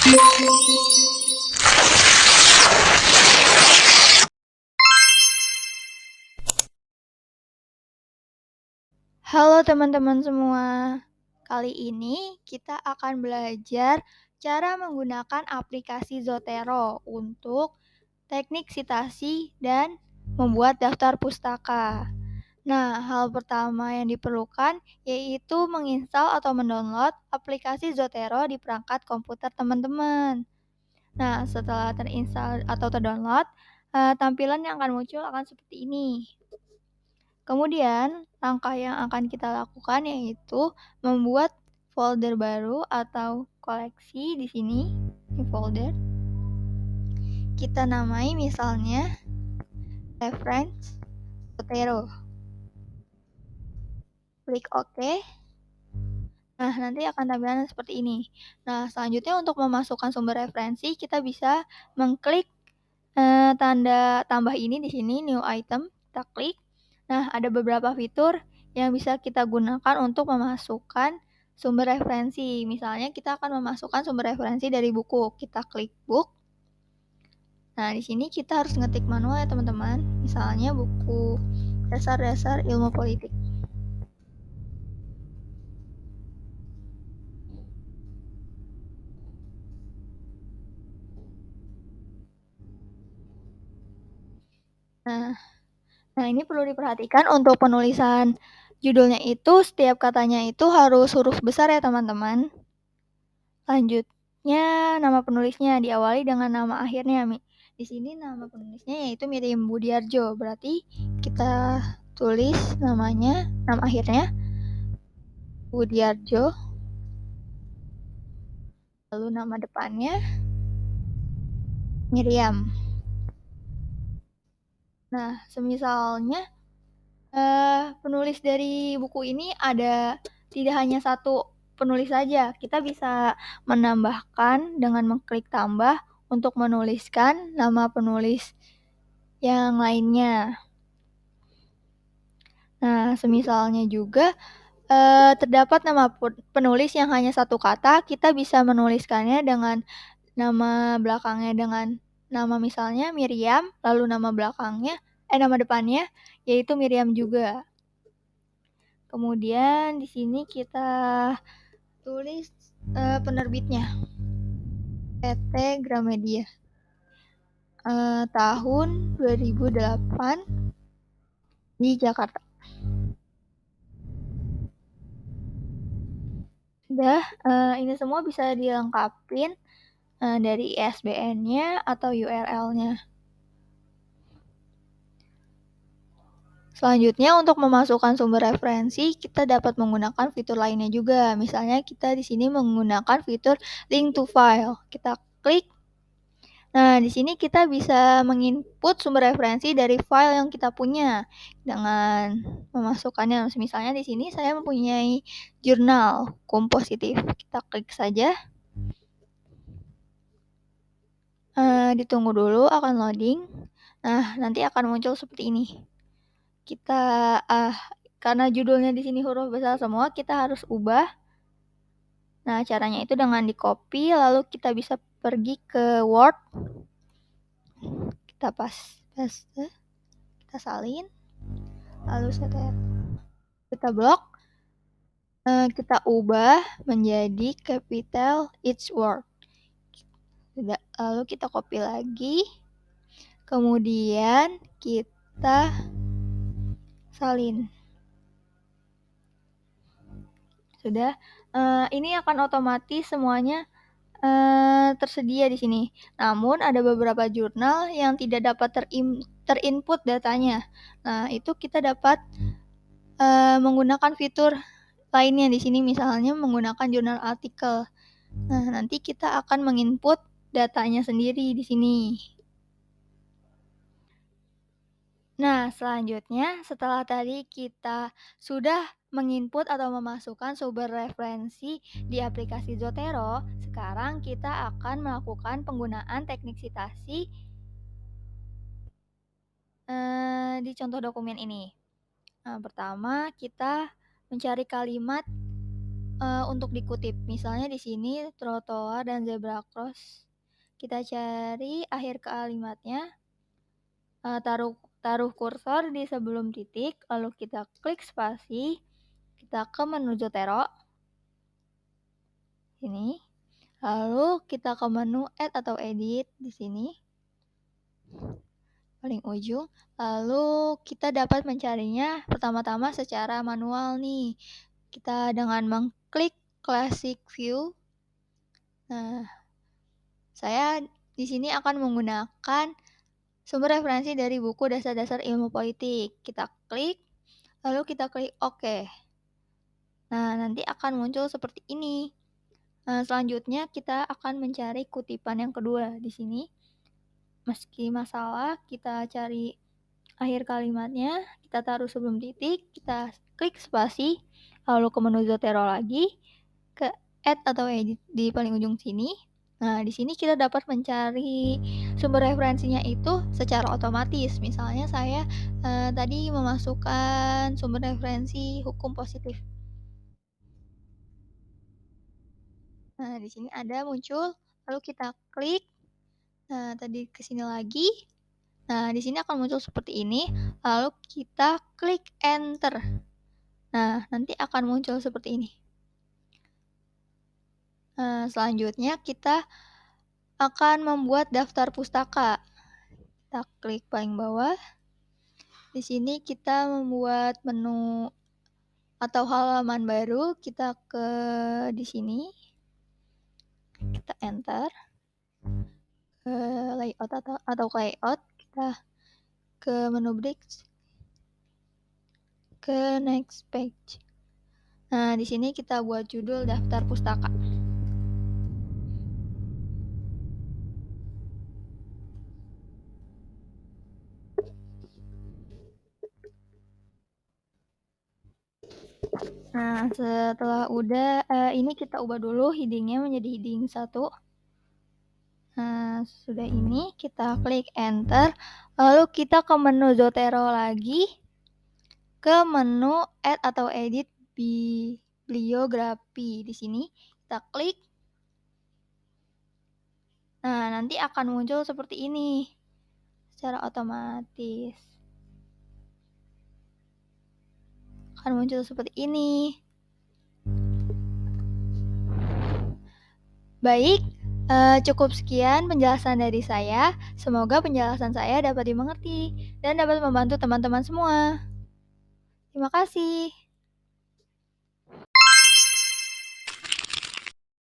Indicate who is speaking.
Speaker 1: Halo teman-teman semua, kali ini kita akan belajar cara menggunakan aplikasi Zotero untuk teknik sitasi dan membuat daftar pustaka. Nah, hal pertama yang diperlukan yaitu menginstal atau mendownload aplikasi Zotero di perangkat komputer teman-teman. Nah, setelah terinstall atau terdownload, tampilan yang akan muncul akan seperti ini. Kemudian, langkah yang akan kita lakukan yaitu membuat folder baru atau koleksi di sini, di folder. Kita namai misalnya reference Zotero. Klik OK. Nah, nanti akan tampilan seperti ini. Nah, selanjutnya untuk memasukkan sumber referensi, kita bisa mengklik tanda tambah ini di sini, new item, kita klik. Nah, ada beberapa fitur yang bisa kita gunakan untuk memasukkan sumber referensi. Misalnya kita akan memasukkan sumber referensi dari buku. Kita klik book. Nah, di sini kita harus ngetik manual ya teman-teman. Misalnya buku dasar-dasar ilmu politik. Nah, ini perlu diperhatikan untuk penulisan judulnya itu, setiap katanya itu harus huruf besar ya teman-teman. Selanjutnya, nama penulisnya diawali dengan nama akhirnya. Di sini nama penulisnya yaitu Miriam Budiarjo. Berarti kita tulis namanya, nama akhirnya Budiarjo. Lalu nama depannya Miriam. Nah, semisalnya penulis dari buku ini tidak hanya satu penulis saja. Kita bisa menambahkan dengan mengklik tambah untuk menuliskan nama penulis yang lainnya. Nah, semisalnya juga terdapat nama penulis yang hanya satu kata, kita bisa menuliskannya dengan nama belakangnya dengan nama misalnya Miriam, lalu nama depannya yaitu Miriam juga. Kemudian di sini kita tulis penerbitnya, PT Gramedia, tahun 2008 di Jakarta. Sudah, ini semua bisa dilengkapin dari ISBN-nya atau URL-nya. Selanjutnya, untuk memasukkan sumber referensi, kita dapat menggunakan fitur lainnya juga. Misalnya, kita di sini menggunakan fitur link to file. Kita klik. Nah, di sini kita bisa menginput sumber referensi dari file yang kita punya dengan memasukkannya. Misalnya di sini saya mempunyai jurnal kompositif. Kita klik saja. Ditunggu dulu akan loading. Nah, nanti akan muncul seperti ini. Kita karena judulnya di sini huruf besar semua, kita harus ubah. Nah, caranya itu dengan di-copy, lalu kita bisa pergi ke Word. Kita paste, kita salin, lalu kita blok. Kita ubah menjadi capital each word. Lalu kita copy lagi. Kemudian kita salin. Sudah, ini akan otomatis semuanya tersedia di sini. Namun ada beberapa jurnal yang tidak dapat terinput datanya. Nah, itu kita dapat menggunakan fitur lainnya di sini, misalnya menggunakan jurnal artikel. Nah, nanti kita akan menginput datanya sendiri di sini. Nah, selanjutnya setelah tadi kita sudah menginput atau memasukkan sumber referensi di aplikasi Zotero, sekarang kita akan melakukan penggunaan teknik sitasi di contoh dokumen ini. Nah, pertama kita mencari kalimat untuk dikutip. Misalnya di sini trotoar dan zebra cross. Kita cari akhir kalimatnya, taruh kursor di sebelum titik, lalu kita klik spasi, kita ke menu Zotero, ini, lalu kita ke menu Add atau Edit di sini, paling ujung, lalu kita dapat mencarinya pertama-tama secara manual nih. Kita dengan mengklik Classic View. Nah, saya di sini akan menggunakan sumber referensi dari buku Dasar-Dasar Ilmu Politik. Kita klik, lalu kita klik OK. Nah, nanti akan muncul seperti ini. Nah, selanjutnya kita akan mencari kutipan yang kedua di sini. Meski masalah, kita cari akhir kalimatnya, kita taruh sebelum titik, kita klik spasi, lalu ke menu Zotero lagi, ke Add atau Edit di paling ujung sini. Nah, di sini kita dapat mencari sumber referensinya itu secara otomatis. Misalnya saya tadi memasukkan sumber referensi hukum positif. Nah, di sini ada muncul, lalu kita klik. Nah, tadi ke sini lagi. Nah, di sini akan muncul seperti ini, lalu kita klik Enter. Nah, nanti akan muncul seperti ini. Nah, selanjutnya kita akan membuat daftar pustaka. Kita klik paling bawah. Di sini kita membuat menu atau halaman baru. Kita ke di sini. Kita enter. Ke layout atau ke layout. Kita ke menu bricks. Ke next page. Nah, di sini kita buat judul daftar pustaka. Nah, setelah udah, ini kita ubah dulu headingnya menjadi heading 1. Nah, sudah ini, kita klik enter, lalu kita ke menu Zotero lagi, ke menu Add atau Edit Bibliografi. Di sini, kita klik. Nah, nanti akan muncul seperti ini, secara otomatis. Akan muncul seperti ini. Baik, cukup sekian penjelasan dari saya. Semoga penjelasan saya dapat dimengerti dan dapat membantu teman-teman semua. Terima kasih.